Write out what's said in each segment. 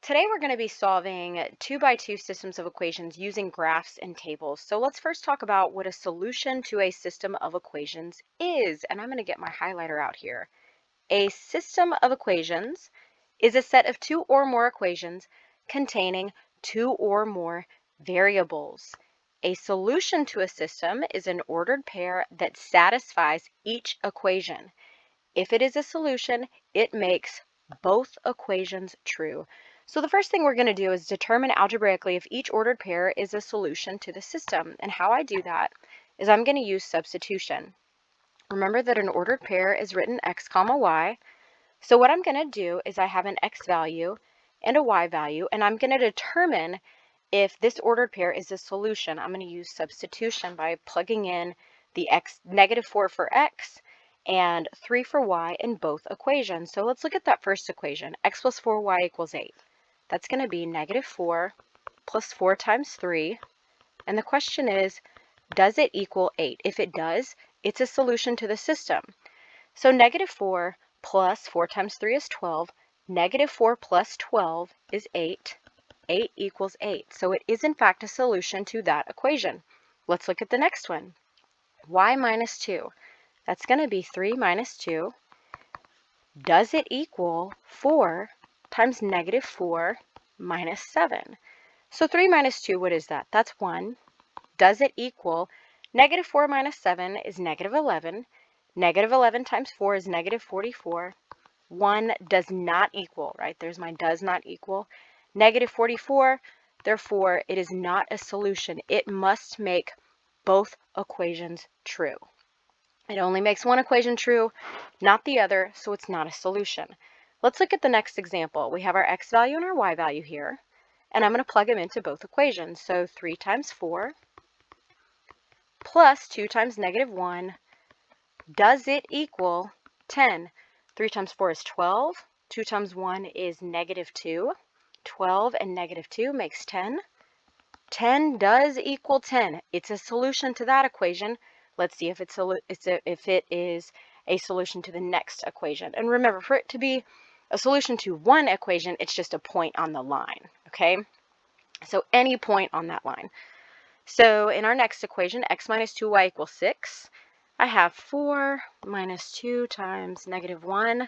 Today we're going to be solving 2 by 2 systems of equations using graphs and tables. So let's first talk about what a solution to a system of equations is. And I'm going to get my highlighter out here. A system of equations is a set of 2 or more equations containing 2 or more variables. A solution to a system is an ordered pair that satisfies each equation. If it is a solution, it makes both equations true. So the first thing we're going to do is determine algebraically if each ordered pair is a solution to the system. And how I do that is I'm going to use substitution. Remember that an ordered pair is written x comma y. So what I'm going to do is I have an x value and a y value, and I'm going to determine if this ordered pair is a solution. I'm going to use substitution by plugging in the -4 for x and 3 for y in both equations. So let's look at that first equation. X plus 4y equals 8. That's going to be -4 plus 4 times 3. And the question is, does it equal 8? If it does, it's a solution to the system. So -4 plus 4 times 3 is 12. -4 plus 12 is 8. 8 equals 8. So it is in fact a solution to that equation. Let's look at the next one. Y minus 2. That's going to be 3 minus 2. Does it equal 4 times -4 minus 7? So 3 minus 2, what is that? That's 1. Does it equal -4 minus 7 is -11. -11 times 4 is -44. 1 does not equal, right? There's my does not equal. -44, therefore it is not a solution. It must make both equations true. It only makes one equation true, not the other, so it's not a solution. Let's look at the next example. We have our x value and our y value here, and I'm going to plug them into both equations. So 3 times 4 plus 2 times -1, does it equal 10? 3 times 4 is 12. 2 times 1 is -2. 12 and -2 makes 10. 10 does equal 10. It's a solution to that equation. Let's see if if it is a solution to the next equation. And remember, for it to be a solution to one equation, it's just a point on the line, okay? So any point on that line. So in our next equation, x minus 2y equals 6. I have 4 minus 2 times -1.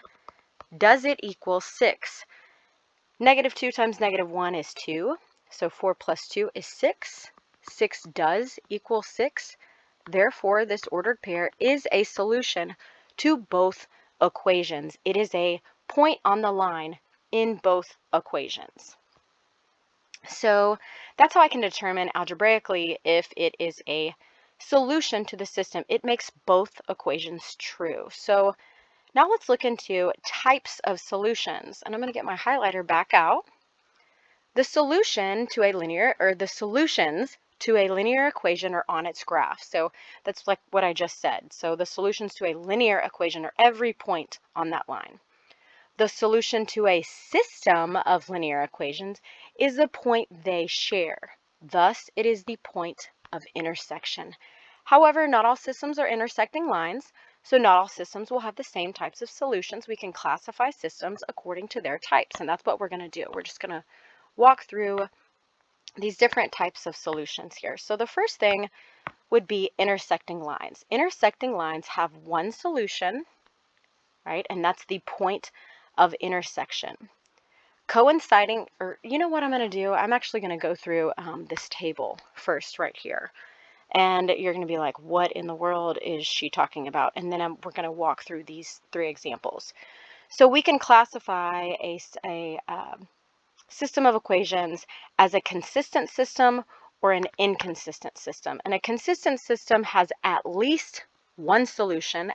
Does it equal 6? -2 times -1 is 2. So 4 plus 2 is 6. 6 does equal 6. Therefore, this ordered pair is a solution to both equations. It is a point on the line in both equations. So that's how I can determine algebraically if it is a solution to the system. It makes both equations true. So now let's look into types of solutions. And I'm going to get my highlighter back out. The solution to a linear, or the solutions to a linear equation are on its graph. So that's like what I just said. So the solutions to a linear equation are every point on that line. The solution to a system of linear equations is the point they share. Thus, it is the point of intersection. However, not all systems are intersecting lines, so not all systems will have the same types of solutions. We can classify systems according to their types, and that's what we're going to do. We're just going to walk through these different types of solutions here. So the first thing would be intersecting lines. Intersecting lines have one solution, right? And that's the point of intersection. Coinciding, or you know what I'm going to do? I'm actually going to go through this table first right here. And you're going to be like, what in the world is she talking about? And then we're going to walk through these 3 examples. So we can classify a system of equations as a consistent system or an inconsistent system. And a consistent system has at least one solution,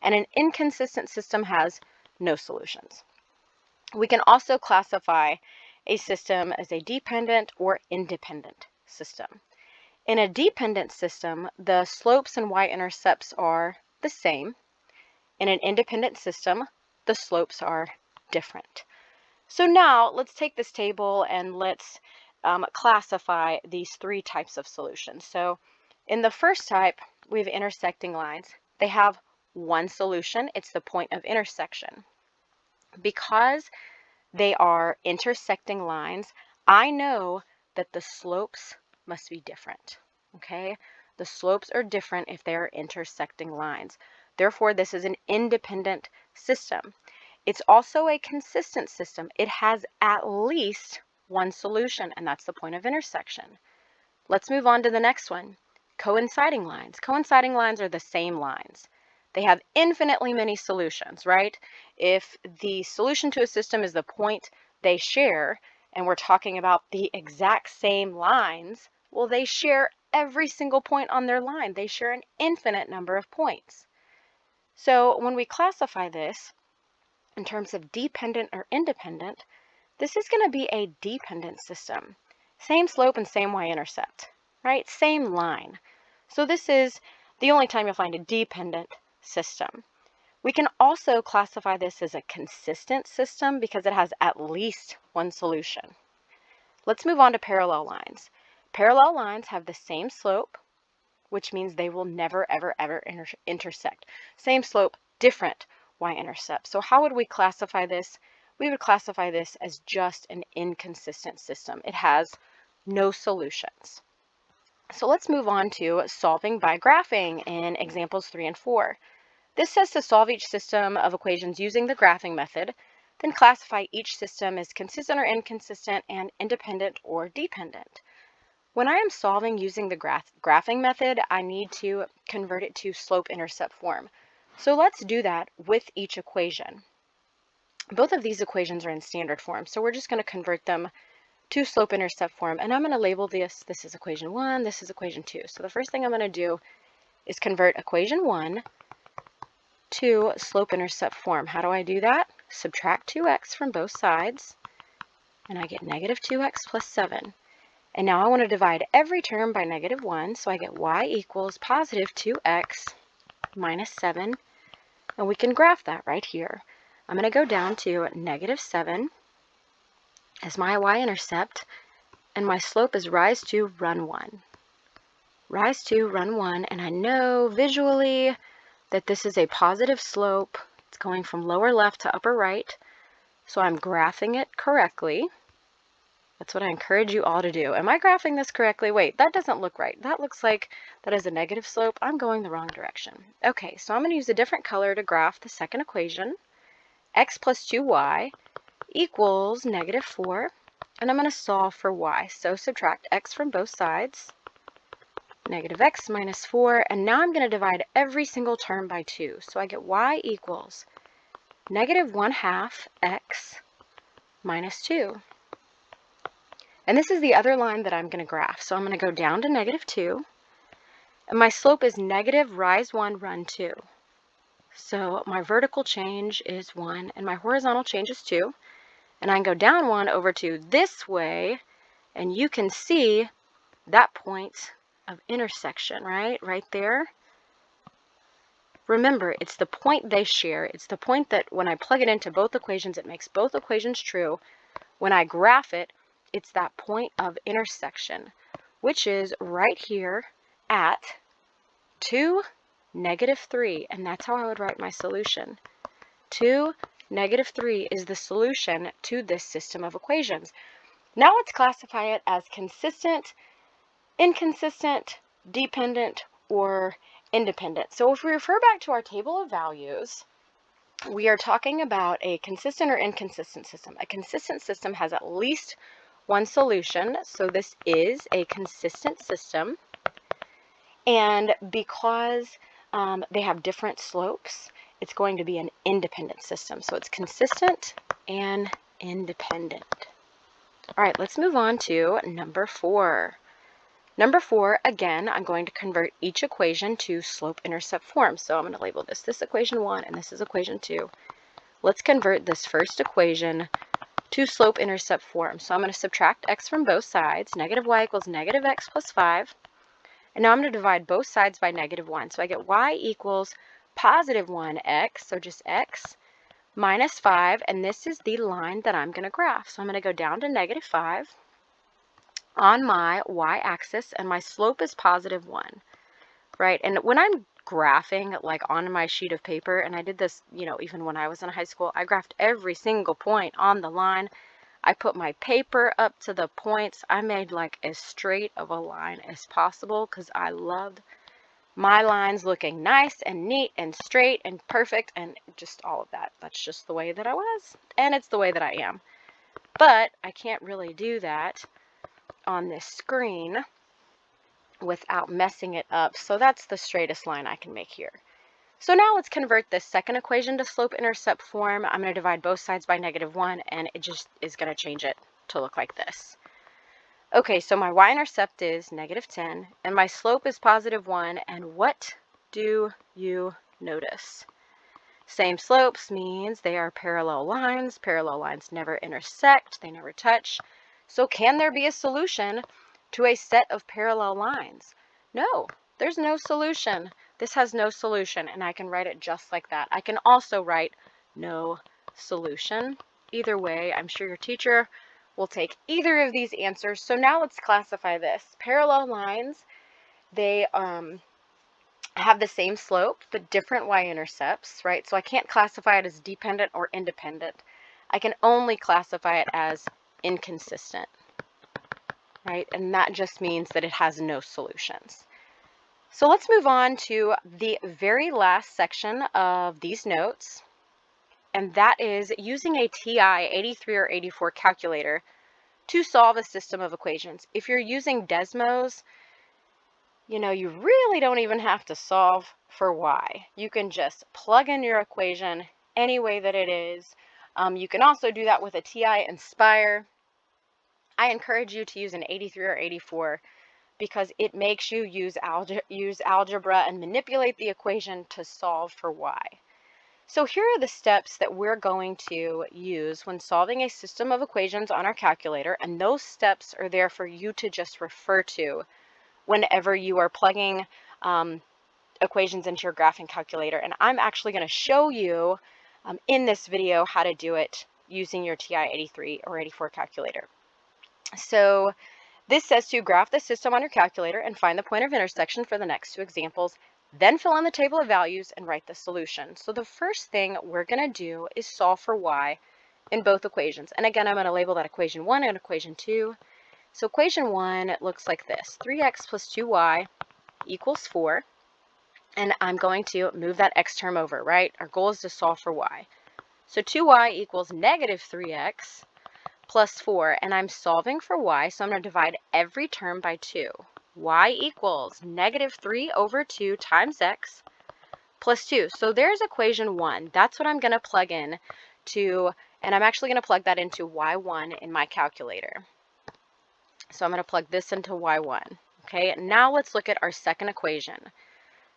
and an inconsistent system has no solutions. We can also classify a system as a dependent or independent system. In a dependent system, the slopes and y-intercepts are the same. In an independent system, the slopes are different. So now let's take this table and let's classify these 3 types of solutions. So in the first type, we have intersecting lines. They have one solution. It's the point of intersection. Because they are intersecting lines, I know that the slopes must be different, okay? The slopes are different if they are intersecting lines. Therefore, this is an independent system. It's also a consistent system. It has at least one solution, and that's the point of intersection. Let's move on to the next one. Coinciding lines. Coinciding lines are the same lines. They have infinitely many solutions, right? If the solution to a system is the point they share, and we're talking about the exact same lines, well, they share every single point on their line. They share an infinite number of points. So when we classify this in terms of dependent or independent, this is going to be a dependent system. Same slope and same y-intercept, right? Same line. So this is the only time you'll find a dependent system. We can also classify this as a consistent system because it has at least one solution. Let's move on to parallel lines. Parallel lines have the same slope, which means they will never, ever, ever intersect. Same slope, different y-intercept. So how would we classify this? We would classify this as just an inconsistent system. It has no solutions. So let's move on to solving by graphing in examples 3 and 4. This says to solve each system of equations using the graphing method, then classify each system as consistent or inconsistent and independent or dependent. When I am solving using the graphing method, I need to convert it to slope-intercept form. So let's do that with each equation. Both of these equations are in standard form, so we're just going to convert them to slope-intercept form. And I'm going to label this is equation 1, this is equation 2. So the first thing I'm going to do is convert equation 1 to slope-intercept form. How do I do that? Subtract 2x from both sides, and I get negative 2x plus 7. And now I want to divide every term by negative 1, so I get y equals positive 2x minus 7, and we can graph that right here. I'm going to go down to negative 7 as my y-intercept, and my slope is rise 2, run 1. Rise 2, run 1, and I know visually that this is a positive slope. It's going from lower left to upper right, so I'm graphing it correctly. That's what I encourage you all to do. Am I graphing this correctly? Wait, that doesn't look right. That looks like that is a negative slope. I'm going the wrong direction. Okay, so I'm going to use a different color to graph the second equation. X plus 2y equals negative 4, and I'm going to solve for y. So subtract x from both sides, negative x minus 4, and now I'm going to divide every single term by 2. So I get y equals negative 1/2 x minus 2. And this is the other line that I'm going to graph. So I'm going to go down to negative 2. And my slope is negative rise 1, run 2. So my vertical change is 1, and my horizontal change is 2. And I can go down 1 over 2 this way, and you can see that point of intersection, right there. Remember, it's the point they share. It's the point that when I plug it into both equations, it makes both equations true. When I graph it, it's that point of intersection, which is right here at 2, negative 3, and that's how I would write my solution. 2, negative 3 is the solution to this system of equations. Now let's classify it as consistent, inconsistent, dependent, or independent. So if we refer back to our table of values, we are talking about a consistent or inconsistent system. A consistent system has at least one solution, so this is a consistent system. And because they have different slopes, it's going to be an independent system. So it's consistent and independent. All right, let's move on to number 4. Number 4, again, I'm going to convert each equation to slope-intercept form. So I'm going to label this equation 1, and this is equation 2. Let's convert this first equation to slope-intercept form. So I'm going to subtract x from both sides. Negative y equals negative x plus 5. And now I'm going to divide both sides by negative 1. So I get y equals positive 1x, so just x, minus 5. And this is the line that I'm going to graph. So I'm going to go down to negative 5 on my y-axis, and my slope is positive 1. Right, and when I'm graphing like on my sheet of paper, and I did this, you know, even when I was in high school. I graphed every single point on the line. I put my paper up to the points. I made like as straight of a line as possible because I loved my lines looking nice and neat and straight and perfect and just all of that. That's just the way that I was, and it's the way that I am. But I can't really do that on this screen without messing it up. So that's the straightest line I can make here. So now let's convert this second equation to slope-intercept form. I'm going to divide both sides by -1, and it just is going to change it to look like this. Okay, so my y-intercept is -10, and my slope is +1, and what do you notice? Same slopes means they are parallel lines. Parallel lines never intersect, they never touch. So can there be a solution to a set of parallel lines? No, there's no solution. This has no solution, and I can write it just like that. I can also write no solution. Either way, I'm sure your teacher will take either of these answers. So now let's classify this. Parallel lines, they have the same slope, but different y-intercepts, right? So I can't classify it as dependent or independent. I can only classify it as inconsistent, right? And that just means that it has no solutions. So let's move on to the very last section of these notes, and that is using a TI 83 or 84 calculator to solve a system of equations. If you're using Desmos, you know, you really don't even have to solve for y. You can just plug in your equation any way that it is. You can also do that with a TI Inspire. I encourage you to use an 83 or 84 because it makes you use algebra and manipulate the equation to solve for y. So here are the steps that we're going to use when solving a system of equations on our calculator, and those steps are there for you to just refer to whenever you are plugging equations into your graphing calculator. And I'm actually going to show you in this video how to do it using your TI 83 or 84 calculator. So this says to graph the system on your calculator and find the point of intersection for the next two examples, then fill in the table of values and write the solution. So the first thing we're going to do is solve for y in both equations. And again, I'm going to label that equation 1 and equation 2. So equation 1 looks like this: 3x plus 2y equals 4. And I'm going to move that x term over, right? Our goal is to solve for y. So 2y equals -3x plus 4, and I'm solving for y, so I'm going to divide every term by 2. Y equals -3 over 2 times x plus 2. So there's equation 1. That's what I'm going to plug in to, and I'm actually going to plug that into y1 in my calculator. So I'm going to plug this into y1. Okay, now let's look at our second equation.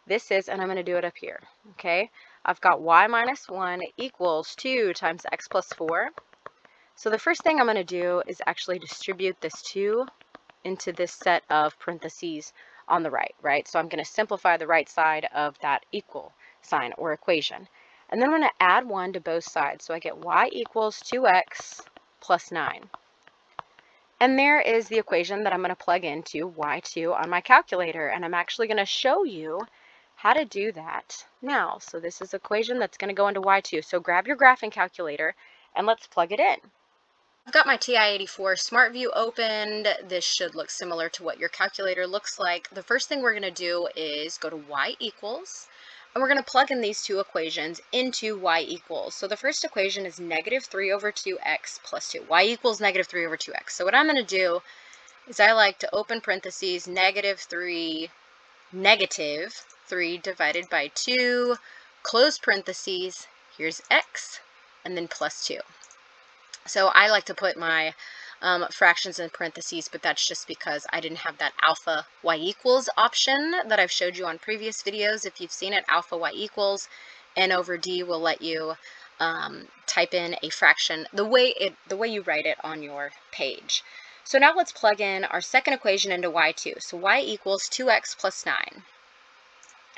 This is, and I'm going to do it up here. Okay, I've got y minus 1 equals 2 times x plus 4. So the first thing I'm going to do is actually distribute this 2 into this set of parentheses on the right, right? So I'm going to simplify the right side of that equal sign or equation. And then I'm going to add 1 to both sides. So I get y equals 2x plus 9. And there is the equation that I'm going to plug into y2 on my calculator. And I'm actually going to show you how to do that now. So this is the equation that's going to go into y2. So grab your graphing calculator and let's plug it in. I've got my TI-84 Smart View opened. This should look similar to what your calculator looks like. The first thing we're going to do is go to y equals, and we're going to plug in these two equations into y equals. So the first equation is -3 over 2x plus 2. Y equals -3 over 2x. So what I'm going to do is I like to open parentheses, -3 divided by 2, close parentheses, here's x, and then plus 2. So I like to put my fractions in parentheses, but that's just because I didn't have that alpha y equals option that I've showed you on previous videos. If you've seen it, alpha y equals n over d will let you type in a fraction the way you write it on your page. So now let's plug in our second equation into y2. So y equals 2x plus 9.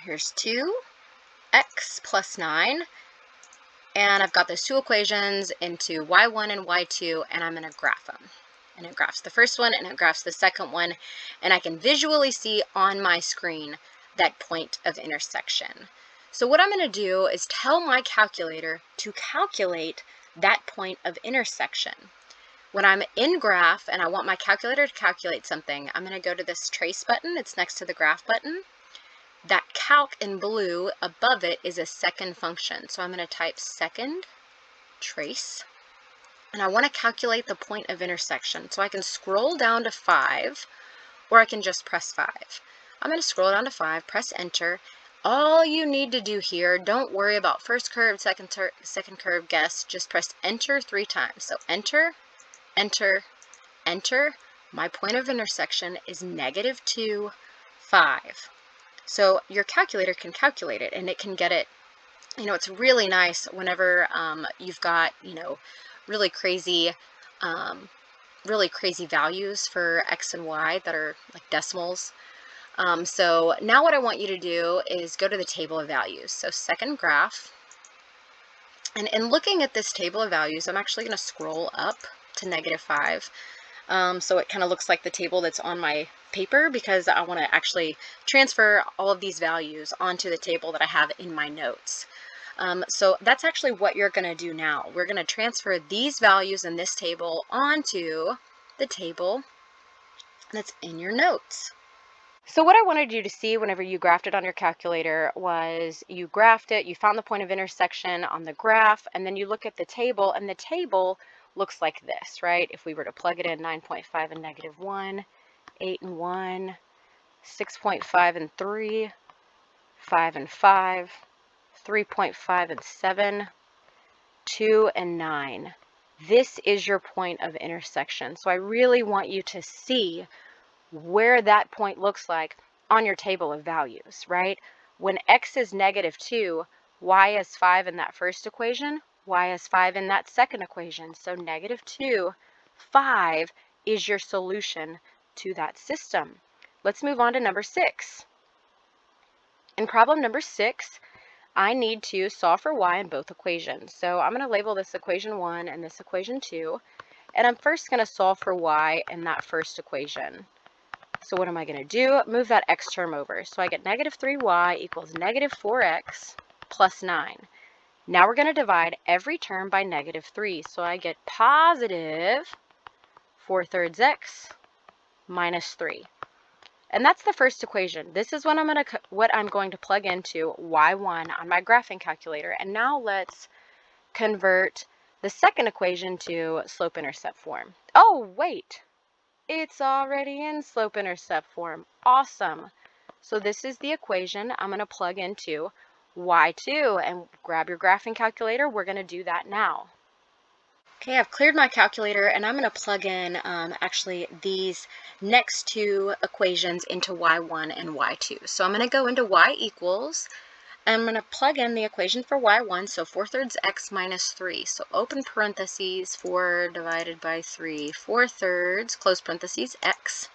Here's 2x plus 9. And I've got those two equations into y1 and y2, and I'm going to graph them. And it graphs the first one, and it graphs the second one. And I can visually see on my screen that point of intersection. So what I'm going to do is tell my calculator to calculate that point of intersection. When I'm in graph and I want my calculator to calculate something, I'm going to go to this trace button. It's next to the graph button. That calc in blue above it is a second function. So I'm going to type second trace. And I want to calculate the point of intersection. So I can scroll down to 5, or I can just press 5. I'm going to scroll down to 5, press enter. All you need to do here, don't worry about first curve, second curve, guess, just press enter 3 times. So enter, enter, enter. My point of intersection is -2, 5. So your calculator can calculate it, and it can get it. You know, it's really nice whenever you've got, you know, really crazy values for x and y that are like decimals. So now what I want you to do is go to the table of values. So second graph. And in looking at this table of values, I'm actually going to scroll up to -5. So it kind of looks like the table that's on my paper, because I want to actually transfer all of these values onto the table that I have in my notes. So that's actually what you're going to do now. We're going to transfer these values in this table onto the table that's in your notes. So what I wanted you to see whenever you graphed it on your calculator was you graphed it, you found the point of intersection on the graph, and then you look at the table, and the table looks like this, right? If we were to plug it in, 9.5 and -1, 8 and 1, 6.5 and 3, 5 and 5, 3.5 and 7, 2 and 9. This is your point of intersection. So I really want you to see where that point looks like on your table of values, right? When x is -2, y is 5 in that first equation, y is 5 in that second equation. So -2, 5 is your solution to that system. Let's move on to number 6. In problem number 6, I need to solve for y in both equations. So I'm going to label this equation 1 and this equation 2. And I'm first going to solve for y in that first equation. So what am I going to do? Move that x term over. So I get -3y equals -4x plus 9. Now we're going to divide every term by -3. So I get positive 4/3 x minus 3. And that's the first equation. This is what I'm going to plug into y1 on my graphing calculator. And now let's convert the second equation to slope-intercept form. Oh, wait. It's already in slope-intercept form. Awesome. So this is the equation I'm going to plug into y2, and grab your graphing calculator. We're going to do that now. Okay, I've cleared my calculator, and I'm going to plug in actually these next two equations into y1 and y2. So I'm going to go into y equals, and I'm going to plug in the equation for y1, so 4/3 x minus 3. So open parentheses, 4 divided by 3, 4/3, close parentheses, x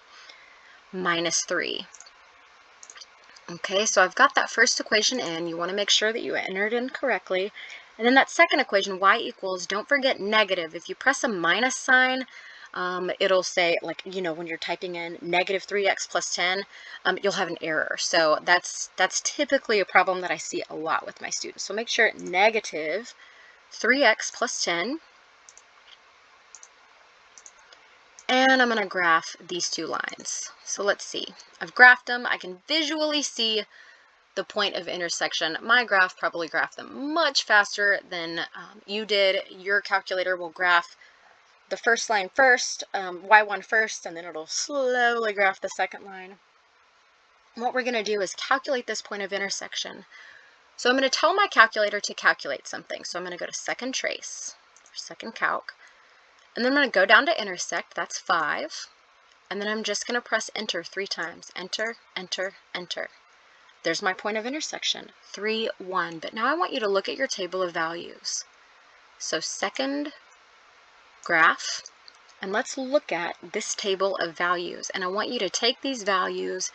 minus 3. Okay, so I've got that first equation in. You want to make sure that you enter it in correctly. And then that second equation, y equals, don't forget negative. If you press a minus sign, it'll say, like, you know, when you're typing in -3x plus 10, you'll have an error. So that's typically a problem that I see a lot with my students. So make sure -3x plus 10. And I'm going to graph these two lines. So let's see. I've graphed them. I can visually see the point of intersection. My graph probably graphed them much faster than you did. Your calculator will graph the first line first, y1 first, and then it'll slowly graph the second line. And what we're going to do is calculate this point of intersection. So I'm going to tell my calculator to calculate something. So I'm going to go to second trace, or second calc, and then I'm going to go down to intersect. That's 5. And then I'm just going to press enter 3 times. Enter, enter, enter. There's my point of intersection, 3, 1. But now I want you to look at your table of values. So second graph, and let's look at this table of values. And I want you to take these values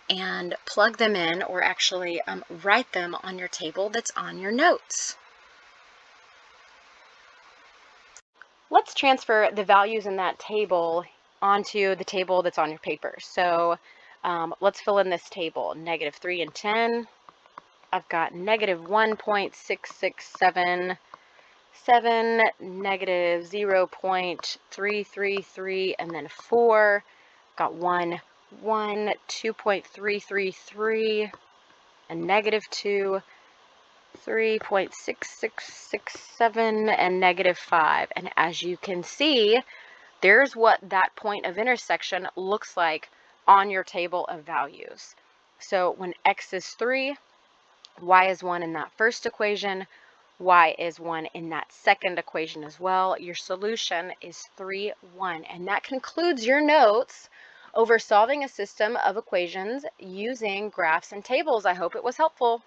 and plug them in, or actually write them on your table that's on your notes. Let's transfer the values in that table onto the table that's on your paper. So Let's fill in this table. Negative 3 and 10. I've got negative 1.6677, negative 0.333, and then 4. Got 2.333, and negative 2, 3.6667, and negative 5. And as you can see, there's what that point of intersection looks like on your table of values. So when x is 3, y is 1 in that first equation, y is 1 in that second equation as well. Your solution is 3, 1. And that concludes your notes over solving a system of equations using graphs and tables. I hope it was helpful.